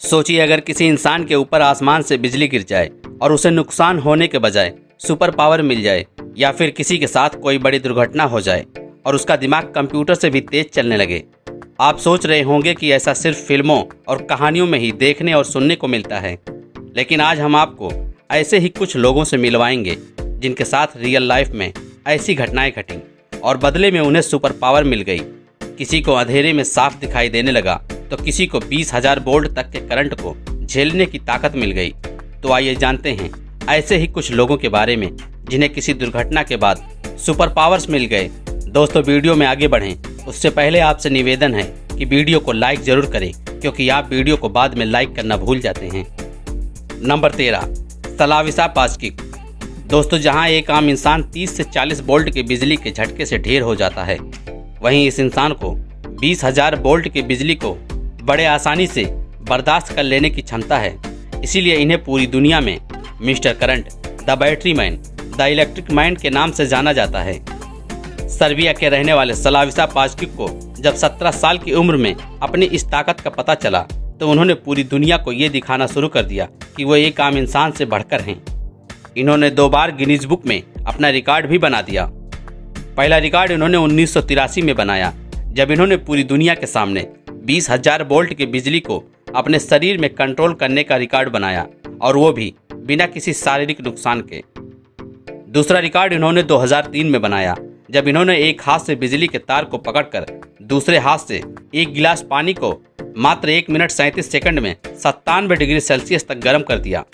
सोचिए अगर किसी इंसान के ऊपर आसमान से बिजली गिर जाए और उसे नुकसान होने के बजाय सुपर पावर मिल जाए, या फिर किसी के साथ कोई बड़ी दुर्घटना हो जाए और उसका दिमाग कंप्यूटर से भी तेज चलने लगे। आप सोच रहे होंगे कि ऐसा सिर्फ फिल्मों और कहानियों में ही देखने और सुनने को मिलता है, लेकिन आज हम आपको ऐसे ही कुछ लोगों से मिलवाएंगे जिनके साथ रियल लाइफ में ऐसी घटनाएं घटी और बदले में उन्हें सुपर पावर मिल गई। किसी को अंधेरे में साफ दिखाई देने लगा तो किसी को 20,000 वोल्ट तक के करंट को झेलने की ताकत मिल गई। तो आइए जानते हैं ऐसे ही कुछ लोगों के बारे में जिन्हें किसी दुर्घटना के बाद सुपर पावर्स मिल गए। दोस्तों, वीडियो में आगे बढ़ें उससे पहले आपसे निवेदन है कि वीडियो को लाइक जरूर करें, क्योंकि आप वीडियो को बाद में लाइक करना भूल जाते हैं। नंबर 13, स्लाविसा पास्किक। दोस्तों, जहां एक आम इंसान 30 से 40 वोल्ट की बिजली के झटके से ढेर हो जाता है, वहीं इस इंसान को 20,000 वोल्ट की बिजली को बड़े आसानी से बर्दाश्त कर लेने की क्षमता है। इसीलिए इन्हें पूरी दुनिया में mister current, the battery man, the electric man के नाम से जाना जाता है। सर्बिया के रहने वाले स्लाविसा पास्किक को जब 17 साल की उम्र में अपनी इस ताकत का पता चला तो उन्होंने पूरी दुनिया को ये दिखाना शुरू कर दिया कि वो एक आम इंसान से बढ़कर हैं। इन्होंने 2 बार गिनीज बुक में अपना रिकॉर्ड भी बना दिया। पहला रिकॉर्ड इन्होंने 1983 में बनाया, जब इन्होंने पूरी दुनिया के सामने 20,000 वोल्ट की बिजली को अपने शरीर में कंट्रोल करने का रिकॉर्ड बनाया, और वो भी बिना किसी शारीरिक नुकसान के। दूसरा रिकॉर्ड इन्होंने 2003 में बनाया, जब इन्होंने एक हाथ से बिजली के तार को पकड़कर दूसरे हाथ से एक गिलास पानी को मात्र 1 मिनट 37 सेकंड में 97 डिग्री सेल्सियस तक गर्म कर दिया।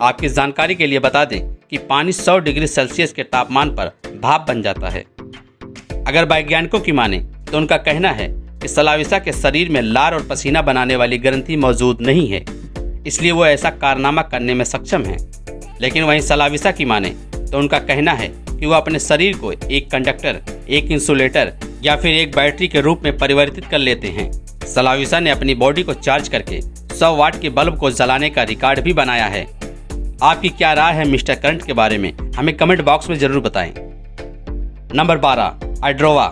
आपकी जानकारी के लिए बता दें कि पानी 100 डिग्री सेल्सियस के तापमान पर भाप बन जाता है। अगर वैज्ञानिकों की माने तो उनका कहना है कि स्लाविसा के शरीर में लार और पसीना बनाने वाली ग्रंथि मौजूद नहीं है, इसलिए वो ऐसा कारनामा करने में सक्षम है। लेकिन वहीं स्लाविसा की माने तो उनका कहना है कि वो अपने शरीर को एक कंडक्टर, एक इंसुलेटर या फिर एक बैटरी के रूप में परिवर्तित कर लेते हैं। स्लाविसा ने अपनी बॉडी को चार्ज करके 100 वाट के बल्ब को जलाने का रिकॉर्ड भी बनाया है। आपकी क्या राय है मिस्टर करंट के बारे में, हमें कमेंट बॉक्स में जरूर बताएं। नंबर 12, एड्रोवा।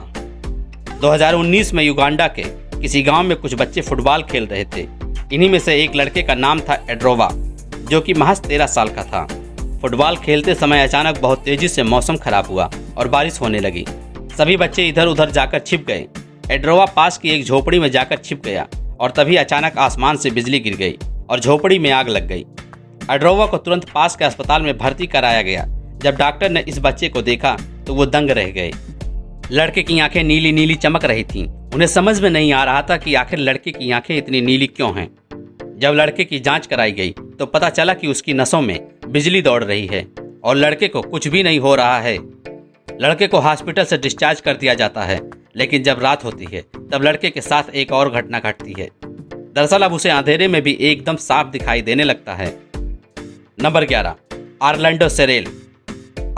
2019 में युगांडा के किसी गांव में कुछ बच्चे फुटबॉल खेल रहे थे। इन्हीं में से एक लड़के का नाम था एड्रोवा, जो कि महज 13 साल का था। फुटबॉल खेलते समय अचानक बहुत तेजी से मौसम खराब हुआ और बारिश होने लगी। सभी बच्चे इधर उधर जाकर छिप गए। एड्रोवा पास की एक झोपड़ी में जाकर छिप गया और तभी अचानक आसमान से बिजली गिर गई और झोपड़ी में आग लग गई। एड्रोवा को तुरंत पास के अस्पताल में भर्ती कराया गया। जब डॉक्टर ने इस बच्चे को देखा तो वो दंग रह गए। लड़के की आंखें नीली नीली चमक रही थीं। उन्हें समझ में नहीं आ रहा था कि आखिर लड़के की आंखें इतनी नीली क्यों हैं। जब लड़के की जांच कराई गई तो पता चला कि उसकी नसों में बिजली दौड़ रही है और लड़के को कुछ भी नहीं हो रहा है। लड़के को हॉस्पिटल से डिस्चार्ज कर दिया जाता है, लेकिन जब रात होती है तब लड़के के साथ एक और घटना घटती है। दरअसल अब उसे अंधेरे में भी एकदम साफ दिखाई देने लगता है। Number 11, Orlando Serrell.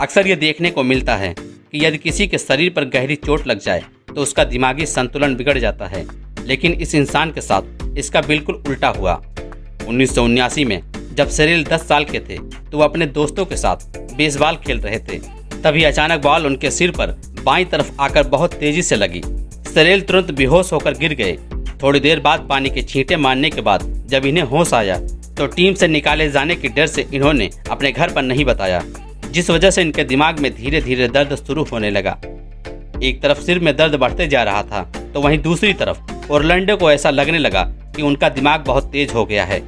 अक्सर ये देखने को मिलता है कि यदि किसी के शरीर पर गहरी चोट लग जाए तो उसका दिमागी संतुलन बिगड़ जाता है, लेकिन इस इंसान के साथ इसका बिल्कुल उल्टा हुआ। 1979 में जब सेरेल 10 साल के थे तो वो अपने दोस्तों के साथ बेसबॉल खेल रहे थे। तभी अचानक बॉल उनके सिर पर बाईं तरफ आकर बहुत तेजी से लगी। सेरेल तुरंत बेहोश होकर गिर गए। थोड़ी देर बाद पानी के छींटे मारने के बाद जब इन्हें होश आया तो टीम से निकाले जाने के डर से इन्होंने अपने घर पर नहीं बताया, जिस वजह से इनके दिमाग में धीरे धीरे दर्द शुरू होने लगा। एक तरफ सिर में दर्द बढ़ते जा रहा था तो वहीं दूसरी तरफ ऑरलैंडो को ऐसा लगने लगा कि उनका दिमाग बहुत तेज हो गया है।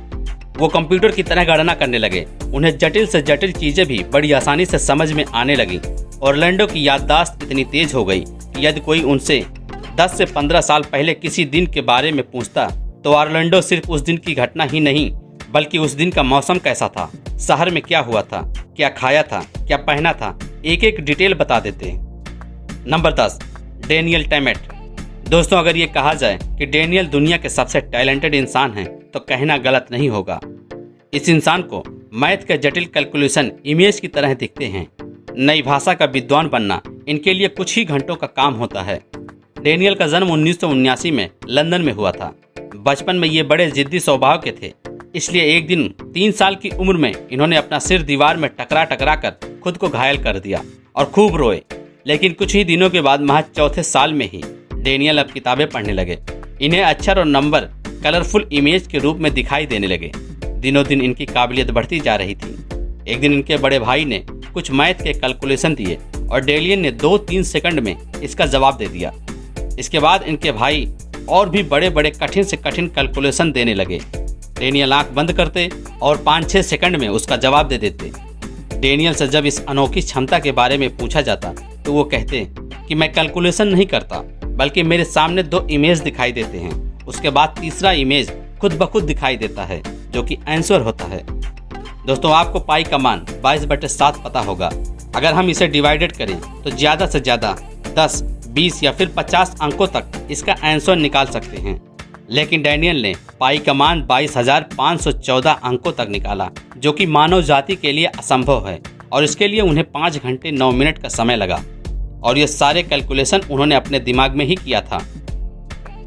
वो कंप्यूटर की तरह गणना करने लगे। उन्हें जटिल से जटिल चीजें भी बड़ी आसानी से समझ में आने लगी। ऑरलैंडो की याददाश्त इतनी तेज हो गई कि यदि कोई उनसे 10 से 15 साल पहले किसी दिन के बारे में पूछता तो ऑरलैंडो सिर्फ उस दिन की घटना ही नहीं बल्कि उस दिन का मौसम कैसा था, शहर में क्या हुआ था, क्या खाया था, क्या पहना था, एक एक डिटेल बता देते हैं। Number 10, Daniel Tammet. दोस्तों, अगर ये कहा जाए कि डेनियल दुनिया के सबसे टैलेंटेड इंसान हैं तो कहना गलत नहीं होगा। इस इंसान को मैथ के जटिल कैलकुलेशन इमेज की तरह दिखते हैं। नई भाषा का विद्वान बनना इनके लिए कुछ ही घंटों का काम होता है। डेनियल का जन्म 1979 में लंदन में हुआ था। बचपन में ये बड़े जिद्दी स्वभाव के थे, इसलिए एक दिन 3 साल की उम्र में इन्होंने अपना सिर दीवार में टकरा टकरा कर खुद को घायल कर दिया और खूब रोए। लेकिन कुछ ही दिनों के बाद महज 4थे साल में ही डेनियल अब किताबें पढ़ने लगे। इन्हें अक्षर और नंबर कलरफुल इमेज के रूप में दिखाई देने लगे। दिनों दिन इनकी काबिलियत बढ़ती जा रही थी। एक दिन इनके बड़े भाई ने कुछ मैथ के कैलकुलेशन दिए और डेनियल ने 2-3 सेकंड में इसका जवाब दे दिया। इसके बाद इनके भाई और भी बड़े बड़े कठिन से कठिन कैलकुलेशन देने लगे। डेनियल आंख बंद करते और 5-6 सेकंड में उसका जवाब दे देते। डेनियल से जब इस अनोखी क्षमता के बारे में पूछा जाता तो वो कहते कि मैं कैलकुलेशन नहीं करता, बल्कि मेरे सामने 2 इमेज दिखाई देते हैं। उसके बाद तीसरा इमेज खुद ब खुद दिखाई देता है, जो कि आंसर होता है। दोस्तों, आपको पाई का मान 22/7 पता होगा। अगर हम इसे डिवाइडेड करें तो ज़्यादा से ज़्यादा 10, 20 या फिर 50 अंकों तक इसका आंसर निकाल सकते हैं। लेकिन डेनियल ने पाई का मान 22,514 अंकों तक निकाला, जो कि मानव जाति के लिए असंभव है और इसके लिए उन्हें 5 घंटे 9 मिनट का समय लगा। और ये सारे कैलकुलेशन उन्होंने अपने दिमाग में ही किया था।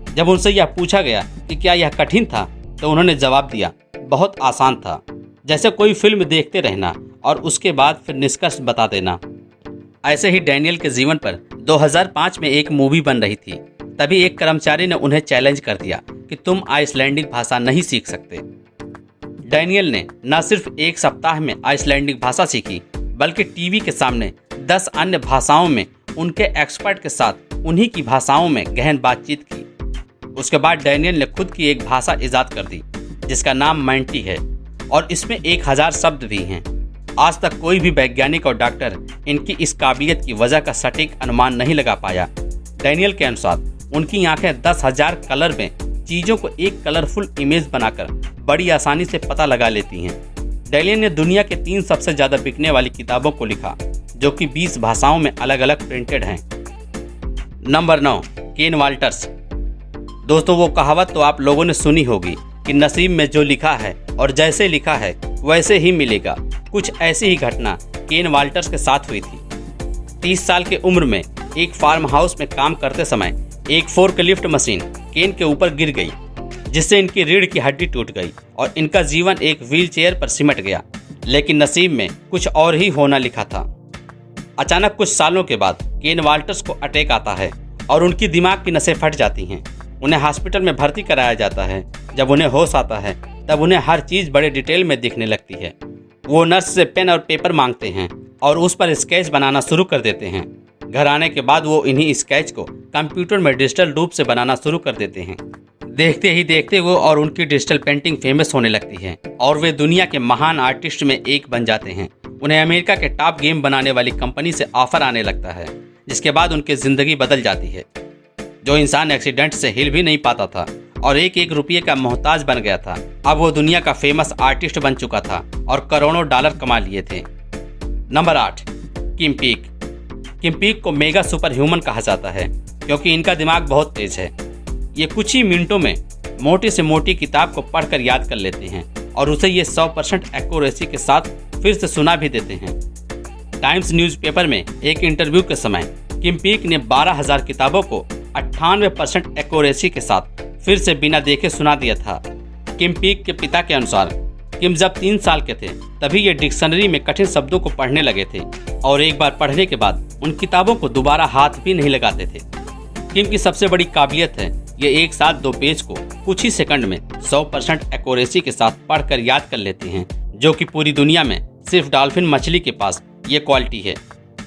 जब उनसे यह पूछा गया कि क्या यह कठिन था, तो उन्होंने जवाब दिया, बहुत आसान था, जैसे कोई फिल्म देखते रहना और उसके बाद फिर निष्कर्ष बता देना। ऐसे ही डेनियल के जीवन पर 2005 में एक मूवी बन रही थी। तभी एक कर्मचारी ने उन्हें चैलेंज कर दिया कि तुम आइसलैंडिक भाषा नहीं सीख सकते। डेनियल ने न सिर्फ एक सप्ताह में आइसलैंडिक भाषा सीखी, बल्कि टीवी के सामने 10 अन्य भाषाओं में उनके एक्सपर्ट के साथ उन्हीं की भाषाओं में गहन बातचीत की। उसके बाद डेनियल ने खुद की एक भाषा इजाद कर दी, जिसका नाम मैंटी है और इसमें 1000 शब्द भी हैं। आज तक कोई भी वैज्ञानिक और डॉक्टर इनकी इस काबिलियत की वजह का सटीक अनुमान नहीं लगा पाया। डेनियल के अनुसार उनकी आंखें 10,000 कलर में चीज़ों को एक कलरफुल इमेज बनाकर बड़ी आसानी से पता लगा लेती हैं। डेनियल ने दुनिया के 3 सबसे ज़्यादा बिकने वाली किताबों को लिखा, जो कि 20 भाषाओं में अलग अलग प्रिंटेड हैं। नंबर 9, केन वाल्टर्स। दोस्तों, वो कहावत तो आप लोगों ने सुनी होगी कि नसीब में जो लिखा है और जैसे लिखा है वैसे ही मिलेगा। कुछ ऐसी ही घटना केन वाल्टर्स के साथ हुई थी। 30 साल की उम्र में एक फार्म हाउस में काम करते समय एक फोर्कलिफ्ट मशीन केन के ऊपर गिर गई, जिससे इनकी रीढ़ की हड्डी टूट गई और इनका जीवन एक व्हीलचेयर पर सिमट गया। लेकिन नसीब में कुछ और ही होना लिखा था। अचानक कुछ सालों के बाद केन वाल्टर्स को अटैक आता है और उनकी दिमाग की नसें फट जाती हैं। उन्हें हॉस्पिटल में भर्ती कराया जाता है। जब उन्हें होश आता है तब उन्हें हर चीज़ बड़े डिटेल में दिखने लगती है। वो नर्स से पेन और पेपर मांगते हैं और उस पर स्केच बनाना शुरू कर देते हैं। घर आने के बाद वो इन्हीं स्केच को कंप्यूटर में डिजिटल रूप से बनाना शुरू कर देते हैं। देखते ही देखते वो और उनकी डिजिटल पेंटिंग फेमस होने लगती है और वे दुनिया के महान आर्टिस्ट में एक बन जाते हैं। उन्हें अमेरिका के टॉप गेम बनाने वाली कंपनी से ऑफर आने लगता है, जिसके बाद उनकी ज़िंदगी बदल जाती है। जो इंसान एक्सीडेंट से हिल भी नहीं पाता था और एक रुपये का मोहताज बन गया था, अब वो दुनिया का फेमस आर्टिस्ट बन चुका था और करोड़ों डॉलर कमा लिए थे। नंबर 8, किम पीक। किम पीक को मेगा सुपर ह्यूमन कहा जाता है क्योंकि इनका दिमाग बहुत तेज है। ये कुछ ही मिनटों में मोटी से मोटी किताब को पढ़कर याद कर लेते हैं और उसे ये 100% एक्यूरेसी के साथ फिर से सुना भी देते हैं। टाइम्स न्यूज़पेपर में एक इंटरव्यू के समय किम पीक ने 12,000 किताबों को 98% एक्यूरेसी के साथ फिर से बिना देखे सुना दिया था। किम पीक के पिता के अनुसार किम जब 3 साल के थे तभी ये डिक्शनरी में कठिन शब्दों को पढ़ने लगे थे और एक बार पढ़ने के बाद उन किताबों को दोबारा हाथ भी नहीं लगाते थे। किम की सबसे बड़ी काबिलियत है ये एक साथ 2 पेज को कुछ ही सेकंड में 100% एक्यूरेसी के साथ पढ़कर याद कर लेते हैं, जो कि पूरी दुनिया में सिर्फ डॉल्फिन मछली के पास ये क्वालिटी है,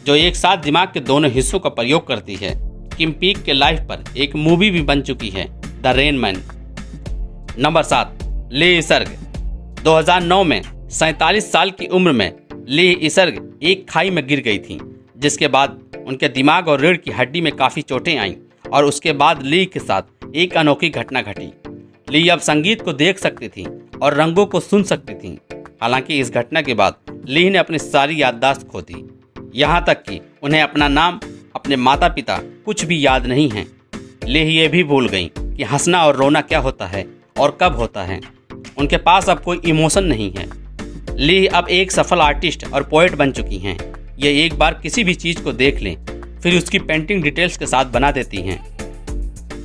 जो एक साथ दिमाग के दोनों हिस्सों का प्रयोग करती है। किम पीक के लाइफ पर एक मूवी भी बन चुकी है, द रेन मैन। नंबर 7, ली इसर्ग। 2009 में 47 साल की उम्र में ली इसर्ग एक खाई में गिर गई थी, जिसके बाद उनके दिमाग और रीढ़ की हड्डी में काफ़ी चोटें आईं और उसके बाद ली के साथ एक अनोखी घटना घटी। ली अब संगीत को देख सकती थी और रंगों को सुन सकती थी। हालांकि इस घटना के बाद ली ने अपनी सारी याददाश्त खो दी, यहाँ तक कि उन्हें अपना नाम, अपने माता पिता कुछ भी याद नहीं है। ली ये भी भूल गई कि हंसना और रोना क्या होता है और कब होता है। उनके पास अब कोई इमोशन नहीं है। ली अब एक सफल आर्टिस्ट और पोएट बन चुकी हैं। ये एक बार किसी भी चीज़ को देख लें फिर उसकी पेंटिंग डिटेल्स के साथ बना देती हैं।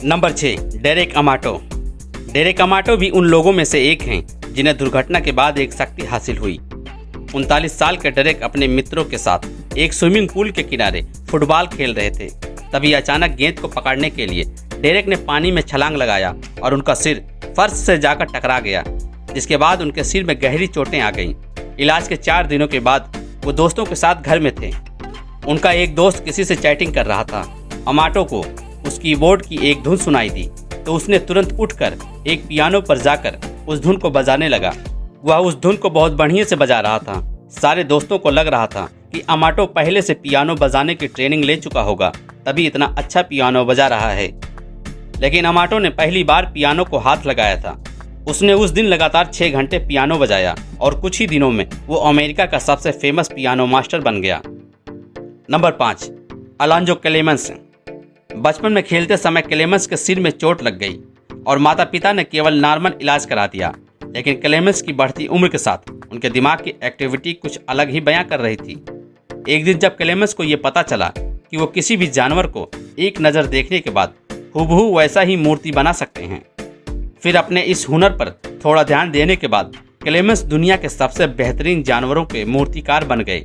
Number 6, Derek Amato. Derek Amato भी उन लोगों में से एक हैं जिन्हें दुर्घटना के बाद एक शक्ति हासिल हुई। 39 साल के डेरेक अपने मित्रों के साथ एक स्विमिंग पूल के किनारे फुटबॉल खेल रहे थे। तभी अचानक गेंद को पकड़ने के लिए डेरेक ने पानी में छलांग लगाया और उनका सिर फर्श से जाकर टकरा गया, जिसके बाद उनके सिर में गहरी चोटें आ गईं। इलाज के 4 दिनों के बाद वो दोस्तों के साथ घर में थे। उनका एक दोस्त किसी से चैटिंग कर रहा था। अमाटो को उस कीबोर्ड की एक धुन सुनाई दी तो उसने तुरंत उठकर एक पियानो पर जाकर उस धुन को बजाने लगा। वह उस धुन को बहुत बढ़िया से बजा रहा था। सारे दोस्तों को लग रहा था कि अमाटो पहले से पियानो बजाने की ट्रेनिंग ले चुका होगा, तभी इतना अच्छा पियानो बजा रहा है। लेकिन अमाटो ने पहली बार पियानो को हाथ लगाया था। उसने उस दिन लगातार 6 घंटे पियानो बजाया और कुछ ही दिनों में वो अमेरिका का सबसे फेमस पियानो मास्टर बन गया। Number 5, Alonzo Clemens. बचपन में खेलते समय क्लेमेंस के सिर में चोट लग गई और माता पिता ने केवल नॉर्मल इलाज करा दिया। लेकिन क्लेमेंस की बढ़ती उम्र के साथ उनके दिमाग की एक्टिविटी कुछ अलग ही बयां कर रही थी। एक दिन जब क्लेमेंस को ये पता चला कि वो किसी भी जानवर को एक नज़र देखने के बाद हूबहू वैसा ही मूर्ति बना सकते हैं, फिर अपने इस हुनर पर थोड़ा ध्यान देने के बाद क्लेमेंस दुनिया के सबसे बेहतरीन जानवरों के मूर्तिकार बन गए।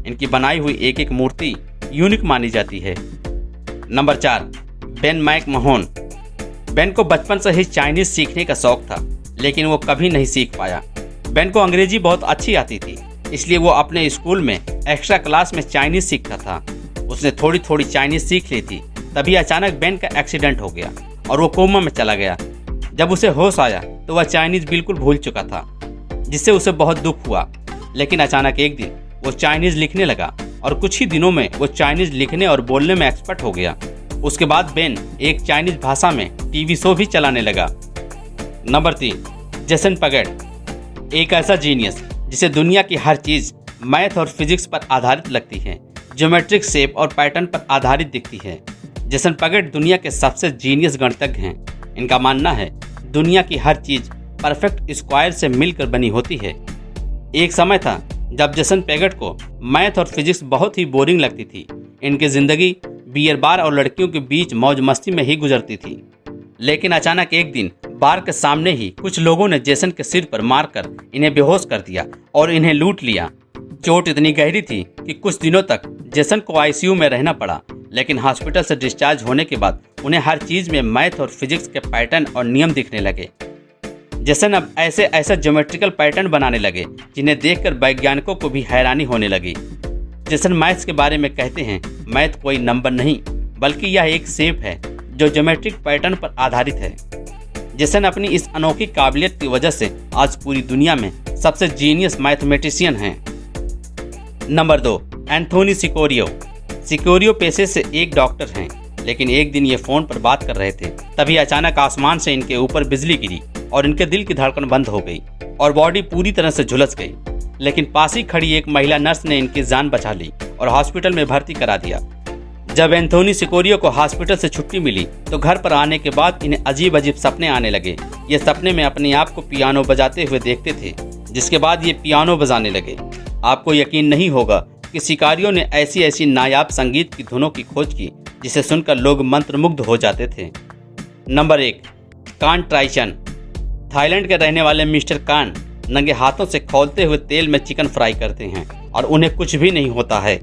इनकी बनाई हुई एक एक मूर्ति यूनिक मानी जाती है। Number 4, Ben McMahon. बेन को बचपन से ही चाइनीज सीखने का शौक था, लेकिन वो कभी नहीं सीख पाया। बेन को अंग्रेजी बहुत अच्छी आती थी, इसलिए वो अपने स्कूल में एक्स्ट्रा क्लास में चाइनीज सीखता था। उसने थोड़ी थोड़ी चाइनीज सीख ली थी, तभी अचानक बेन का एक्सीडेंट हो गया और वो कोमा में चला गया। जब उसे होश आया तो वह चाइनीज बिल्कुल भूल चुका था, जिससे उसे बहुत दुख हुआ। लेकिन अचानक एक दिन वो चाइनीज लिखने लगा और कुछ ही दिनों में वो चाइनीज लिखने और बोलने में एक्सपर्ट हो गया। उसके बाद बेन एक चाइनीज भाषा में टीवी शो भी चलाने लगा। Number 3, Jason Paget. एक ऐसा जीनियस जिसे दुनिया की हर चीज़ मैथ और फिजिक्स पर आधारित लगती है, ज्योमेट्रिक शेप और पैटर्न पर आधारित दिखती है। जेसन पगेट दुनिया के सबसे जीनियस गणितज्ञ हैं। इनका मानना है दुनिया की हर चीज़ परफेक्ट स्क्वायर से मिलकर बनी होती है। एक समय था जब जेसन पगेट को मैथ और फिजिक्स बहुत ही बोरिंग लगती थी। इनकी ज़िंदगी बियर बार और लड़कियों के बीच मौज मस्ती में ही गुजरती थी। लेकिन अचानक एक दिन बार के सामने ही कुछ लोगों ने जेसन के सिर पर मारकर इन्हें बेहोश कर दिया और इन्हें लूट लिया। चोट इतनी गहरी थी कि कुछ दिनों तक जेसन को आईसीयू में रहना पड़ा, लेकिन हॉस्पिटल से डिस्चार्ज होने के बाद उन्हें हर चीज़ में मैथ और फिजिक्स के पैटर्न और नियम दिखने लगे। जेसन अब ऐसे ज्योमेट्रिकल पैटर्न बनाने लगे जिन्हें देखकर वैज्ञानिकों को भी हैरानी होने लगी। जेसन मैथ्स के बारे में कहते हैं, मैथ कोई नंबर नहीं बल्कि यह एक शेप है जो ज्योमेट्रिक पैटर्न पर आधारित है। जेसन अपनी इस अनोखी काबिलियत की वजह से आज पूरी दुनिया में सबसे जीनियस मैथमेटिशियन हैं। Number 2, Anthony Sicorio. सिकोरियो पेशे से एक डॉक्टर हैं, लेकिन एक दिन ये फ़ोन पर बात कर रहे थे, तभी अचानक आसमान से इनके ऊपर बिजली गिरी और इनके दिल की धड़कन बंद हो गई और बॉडी पूरी तरह से झुलस गई। लेकिन पास ही खड़ी एक महिला नर्स ने इनकी जान बचा ली और हॉस्पिटल में भर्ती करा दिया। जब एंथोनी सिकोरियो को हॉस्पिटल से छुट्टी मिली तो घर पर आने के बाद इन्हें अजीब अजीब सपने आने लगे। ये सपने में अपने आप को पियानो बजाते हुए देखते थे, जिसके बाद ये पियानो बजाने लगे। आपको यकीन नहीं होगा कि शिकारियों ने ऐसी ऐसी नायाब संगीत की धुनों की खोज की जिसे सुनकर लोग मंत्रमुग्ध हो जाते थे। नंबर 1, कान ट्राइचन। थाईलैंड के रहने वाले मिस्टर कान नंगे हाथों से खौलते हुए तेल में चिकन फ्राई करते हैं और उन्हें कुछ भी नहीं होता है,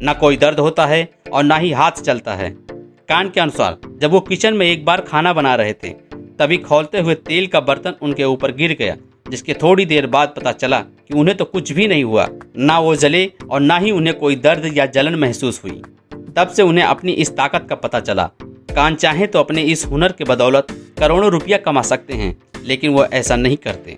न कोई दर्द होता है और ना ही हाथ चलता है। कान के अनुसार जब वो किचन में एक बार खाना बना रहे थे, तभी खौलते हुए तेल का बर्तन उनके ऊपर गिर गया, जिसके थोड़ी देर बाद पता चला कि उन्हें तो कुछ भी नहीं हुआ, ना वो जले और ना ही उन्हें कोई दर्द या जलन महसूस हुई। तब से उन्हें अपनी इस ताकत का पता चला। कान चाहे तो अपने इस हुनर के बदौलत करोड़ों रुपया कमा सकते हैं, लेकिन वो ऐसा नहीं करते।